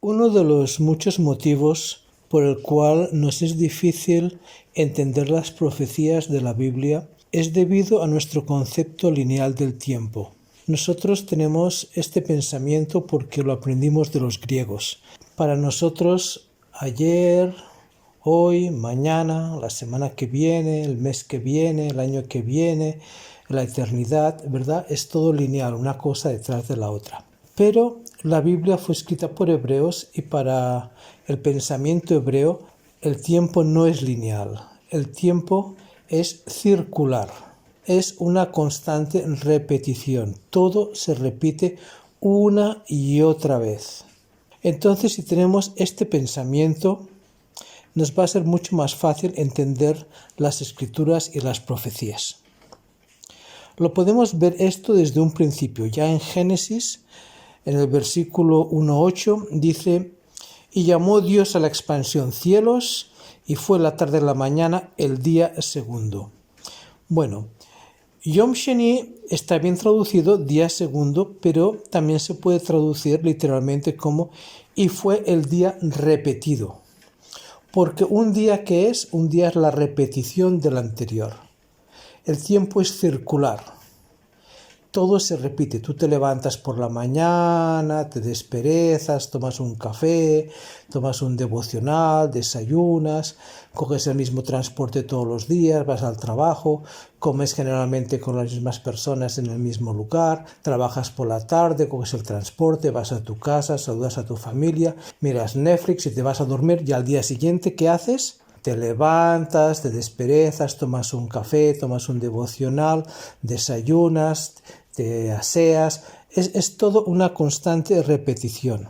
Uno de los muchos motivos por el cual nos es difícil entender las profecías de la Biblia es debido a nuestro concepto lineal del tiempo. Nosotros tenemos este pensamiento porque lo aprendimos de los griegos. Para nosotros, ayer, hoy, mañana, la semana que viene, el mes que viene, el año que viene, la eternidad, ¿verdad? Es todo lineal, una cosa detrás de la otra. Pero la Biblia fue escrita por hebreos y para el pensamiento hebreo el tiempo no es lineal, el tiempo es circular, es una constante repetición, todo se repite una y otra vez. Entonces, si tenemos este pensamiento, nos va a ser mucho más fácil entender las escrituras y las profecías. Lo podemos ver esto desde un principio, ya en Génesis. En el versículo 1.8 dice: y llamó Dios a la expansión cielos, y fue la tarde de la mañana el día segundo. Bueno, Yom Sheni está bien traducido, día segundo, pero también se puede traducir literalmente como y fue el día repetido. Porque un día ¿qué es? Un día es la repetición del anterior. El tiempo es circular. Todo se repite, tú te levantas por la mañana, te desperezas, tomas un café, tomas un devocional, desayunas, coges el mismo transporte todos los días, vas al trabajo, comes generalmente con las mismas personas en el mismo lugar, trabajas por la tarde, coges el transporte, vas a tu casa, saludas a tu familia, miras Netflix y te vas a dormir y al día siguiente, ¿qué haces? Te levantas, te desperezas, tomas un café, tomas un devocional, desayunas, te aseas, es todo una constante repetición.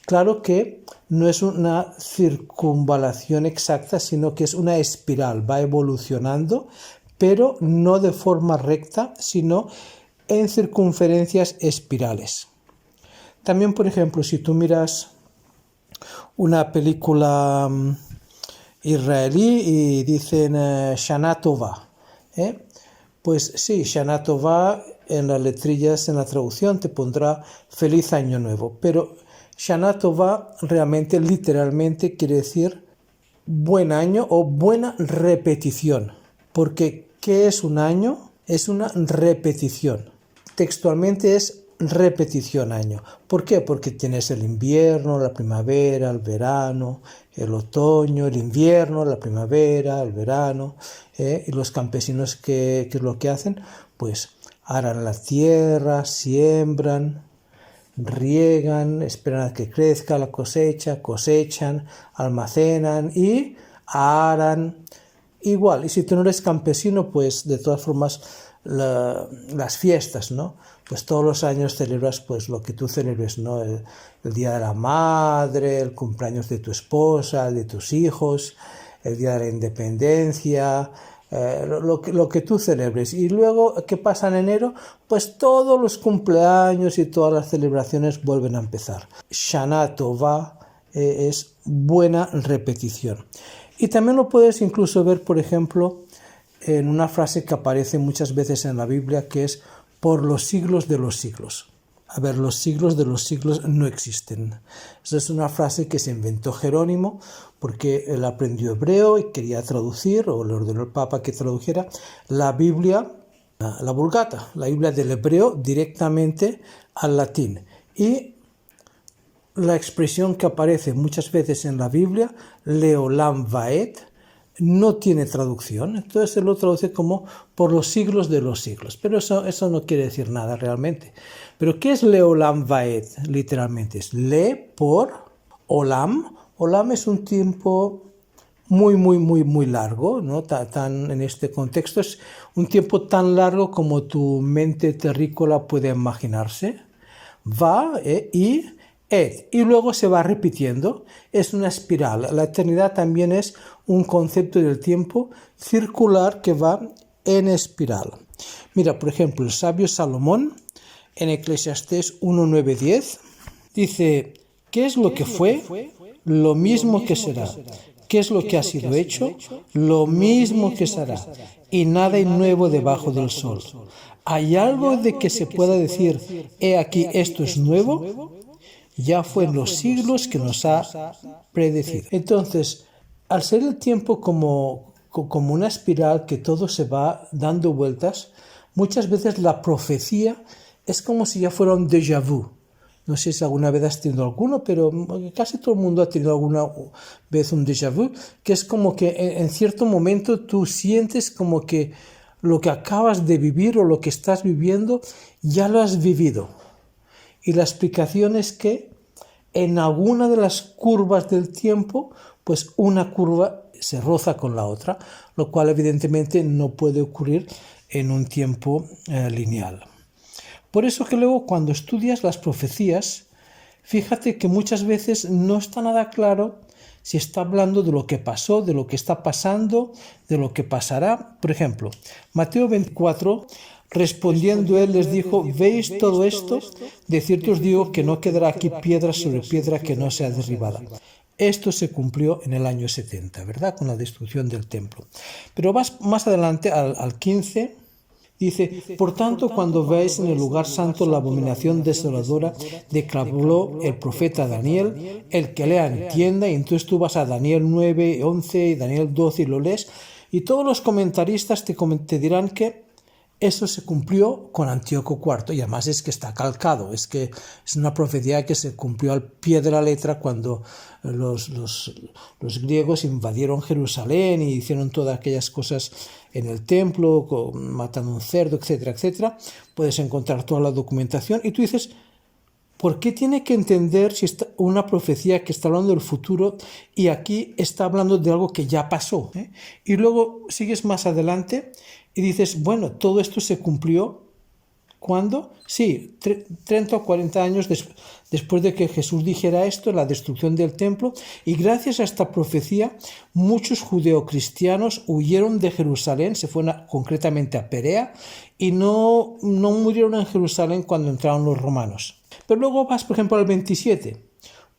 Claro que no es una circunvalación exacta, sino que es una espiral, va evolucionando, pero no de forma recta, sino en circunferencias espirales. También, por ejemplo, si tú miras una película israelí y dicen Shana Tova, pues sí, Shana Tova en las letrillas, en la traducción te pondrá feliz año nuevo, pero Shana Tova realmente, literalmente quiere decir buen año o buena repetición, porque ¿qué es un año? Es una repetición. Textualmente es repetición año. ¿Por qué? Porque tienes el invierno, la primavera, el verano, el otoño, el invierno, la primavera, el verano, y los campesinos, ¿qué es lo que hacen? Pues aran la tierra, siembran, riegan, esperan a que crezca la cosecha, cosechan, almacenan y aran. Igual, y si tú no eres campesino, pues de todas formas las fiestas, ¿no? Pues todos los años celebras pues lo que tú celebres, ¿no? El Día de la Madre, el cumpleaños de tu esposa, el de tus hijos, el Día de la Independencia, lo que tú celebres. Y luego, ¿qué pasa en enero? Pues todos los cumpleaños y todas las celebraciones vuelven a empezar. Shana Tova es buena repetición. Y también lo puedes incluso ver, por ejemplo, en una frase que aparece muchas veces en la Biblia, que es por los siglos de los siglos. A ver, los siglos de los siglos no existen. Esa es una frase que se inventó Jerónimo porque él aprendió hebreo y quería traducir, o le ordenó el Papa que tradujera la Biblia, la Vulgata, la Biblia del hebreo directamente al latín. Y la expresión que aparece muchas veces en la Biblia, Leolam Vaed, no tiene traducción, entonces él lo traduce como por los siglos de los siglos, pero eso no quiere decir nada realmente. Pero ¿qué es Leolam Vaed? Literalmente es Le por Olam. Olam es un tiempo muy largo, ¿no? En este contexto es un tiempo tan largo como tu mente terrícola puede imaginarse. Va y Ed, y luego se va repitiendo, es una espiral. La eternidad también es un concepto del tiempo circular que va en espiral. Mira, por ejemplo, el sabio Salomón en Eclesiastés 1:9-10 dice: ¿qué es lo que fue? Lo mismo que será. ¿Qué es lo que ha sido hecho? Lo mismo que será. Y nada hay nuevo debajo del sol. ¿Hay algo de que se pueda decir, he aquí, esto es nuevo? ya fue en los siglos que nos ha predecido. Entonces, al ser el tiempo como una espiral que todo se va dando vueltas, muchas veces la profecía es como si ya fuera un déjà vu. No sé si alguna vez has tenido alguno, pero casi todo el mundo ha tenido alguna vez un déjà vu, que es como que en cierto momento tú sientes como que lo que acabas de vivir o lo que estás viviendo ya lo has vivido. Y la explicación es que en alguna de las curvas del tiempo, pues una curva se roza con la otra, lo cual evidentemente no puede ocurrir en un tiempo lineal. Por eso que luego cuando estudias las profecías, fíjate que muchas veces no está nada claro si está hablando de lo que pasó, de lo que está pasando, de lo que pasará. Por ejemplo, Mateo 24, respondiendo él les dijo, ¿veis todo esto? De cierto os digo que no quedará aquí piedra sobre piedra que no sea derribada. Esto se cumplió en el año 70, ¿verdad? Con la destrucción del templo. Pero vas más adelante al 15, dice, por tanto, cuando veáis en el lugar santo la abominación desoladora, declaró el profeta Daniel, el que lea entienda, y entonces tú vas a Daniel 9, 11 y Daniel 12 y lo lees, y todos los comentaristas te dirán que eso se cumplió con Antíoco IV, y además es que está calcado, es que es una profecía que se cumplió al pie de la letra cuando los griegos invadieron Jerusalén y hicieron todas aquellas cosas en el templo, matando un cerdo, etcétera, etcétera. Puedes encontrar toda la documentación y tú dices, ¿por qué tiene que entender si está una profecía que está hablando del futuro y aquí está hablando de algo que ya pasó? Y luego sigues más adelante y dices, bueno, todo esto se cumplió, ¿cuándo? Sí, 30 o 40 años después de que Jesús dijera esto, la destrucción del templo, y gracias a esta profecía, muchos judeocristianos huyeron de Jerusalén, se fueron concretamente a Perea, y no murieron en Jerusalén cuando entraron los romanos. Pero luego vas, por ejemplo, al 27.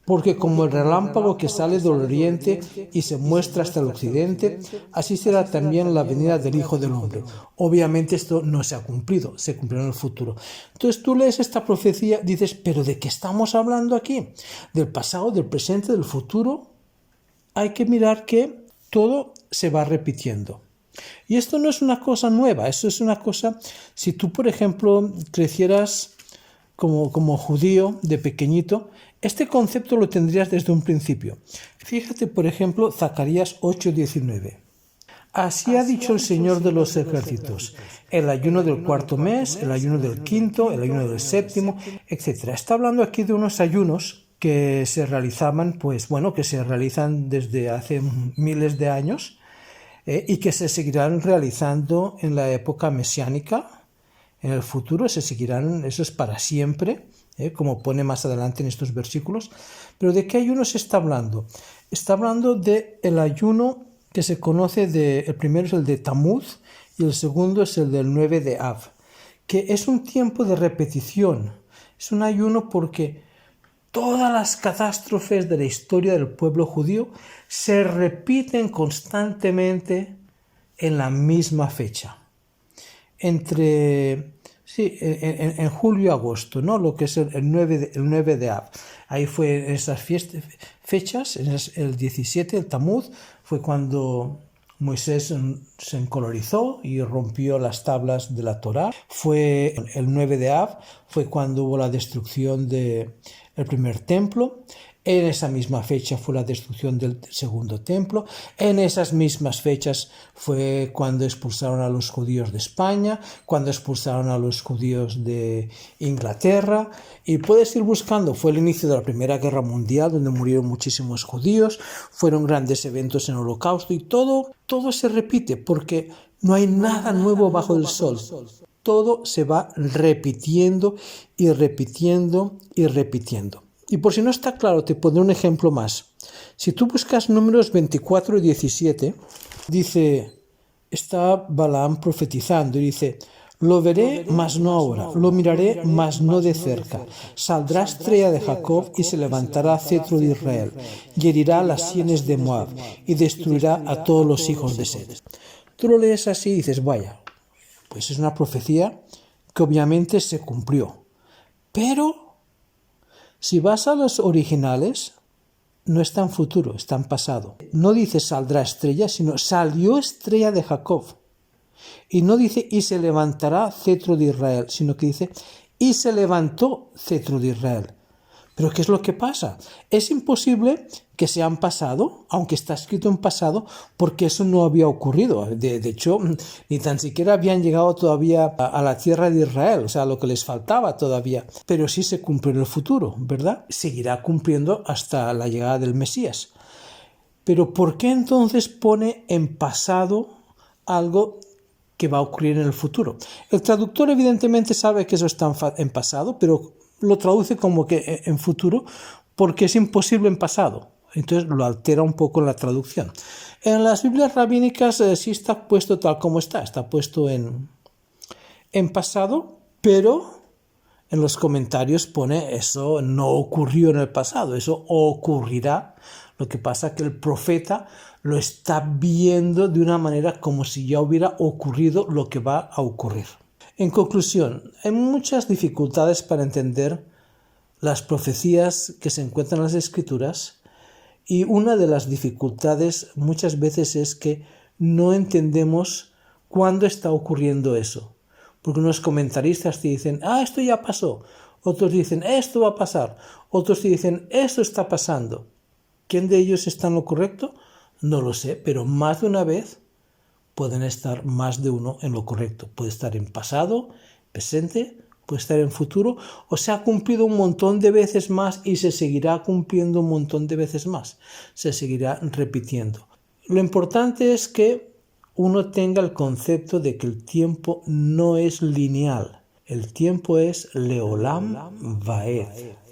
Porque como el relámpago que sale del oriente y se muestra hasta el occidente, así será también la venida del Hijo del Hombre. Obviamente esto no se ha cumplido, se cumplirá en el futuro. Entonces tú lees esta profecía, dices, ¿pero de qué estamos hablando aquí? ¿Del pasado, del presente, del futuro? Hay que mirar que todo se va repitiendo. Y esto no es una cosa nueva, eso es una cosa, si tú, por ejemplo, crecieras como judío de pequeñito, este concepto lo tendrías desde un principio. Fíjate, por ejemplo, Zacarías 8:19. Así ha dicho el Señor de los ejércitos, el ayuno del cuarto mes, el ayuno del quinto, el ayuno del séptimo, etc. Está hablando aquí de unos ayunos que se realizaban, que se realizan desde hace miles de años y que se seguirán realizando en la época mesiánica. En el futuro se seguirán, eso es para siempre, como pone más adelante en estos versículos. Pero ¿de qué ayuno se está hablando? Está hablando del ayuno que se conoce, el primero es el de Tamuz y el segundo es el del 9 de Av, que es un tiempo de repetición. Es un ayuno porque todas las catástrofes de la historia del pueblo judío se repiten constantemente en la misma fecha. En julio y agosto, ¿no? Lo que es el 9 de Av. Ahí fue en esas fechas, el 17, el Tamuz, fue cuando Moisés se encolorizó y rompió las tablas de la Torá. Fue el 9 de Av, fue cuando hubo la destrucción del primer templo. En esa misma fecha fue la destrucción del segundo templo. En esas mismas fechas fue cuando expulsaron a los judíos de España, cuando expulsaron a los judíos de Inglaterra. Y puedes ir buscando, fue el inicio de la Primera Guerra Mundial, donde murieron muchísimos judíos, fueron grandes eventos en el Holocausto y todo se repite porque no hay nada nuevo bajo el sol. Todo se va repitiendo y repitiendo y repitiendo. Y por si no está claro, te pondré un ejemplo más. Si tú buscas Números 24 y 17, dice, está Balaam profetizando y dice, lo veré, mas no ahora, lo miraré, mas no de cerca. Saldrá estrella de Jacob y se levantará cetro de Israel, y herirá las sienes de Moab y destruirá a todos los hijos de Sed. Tú lo lees así y dices, vaya, pues es una profecía que obviamente se cumplió. Pero Si vas a los originales, no está en futuro, está en pasado. No dice saldrá estrella, sino salió estrella de Jacob. Y no dice y se levantará cetro de Israel, sino que dice y se levantó cetro de Israel. Pero ¿qué es lo que pasa? Es imposible que sea en pasado, aunque está escrito en pasado, porque eso no había ocurrido. De hecho, ni tan siquiera habían llegado todavía a la tierra de Israel, o sea, lo que les faltaba todavía. Pero sí se cumplió en el futuro, ¿verdad? Seguirá cumpliendo hasta la llegada del Mesías. Pero ¿por qué entonces pone en pasado algo que va a ocurrir en el futuro? El traductor evidentemente sabe que eso está en pasado, pero lo traduce como que en futuro porque es imposible en pasado. Entonces lo altera un poco en la traducción. En las Biblias rabínicas sí está puesto tal como está puesto en pasado, pero en los comentarios pone eso no ocurrió en el pasado, eso ocurrirá. Lo que pasa es que el profeta lo está viendo de una manera como si ya hubiera ocurrido lo que va a ocurrir. En conclusión, hay muchas dificultades para entender las profecías que se encuentran en las Escrituras y una de las dificultades muchas veces es que no entendemos cuándo está ocurriendo eso. Porque unos comentaristas te dicen, esto ya pasó. Otros dicen, esto va a pasar. Otros te dicen, esto está pasando. ¿Quién de ellos está en lo correcto? No lo sé, pero más de una vez pueden estar más de uno en lo correcto. Puede estar en pasado, presente, puede estar en futuro, o se ha cumplido un montón de veces más y se seguirá cumpliendo un montón de veces más. Se seguirá repitiendo. Lo importante es que uno tenga el concepto de que el tiempo no es lineal. El tiempo es leolam vaed.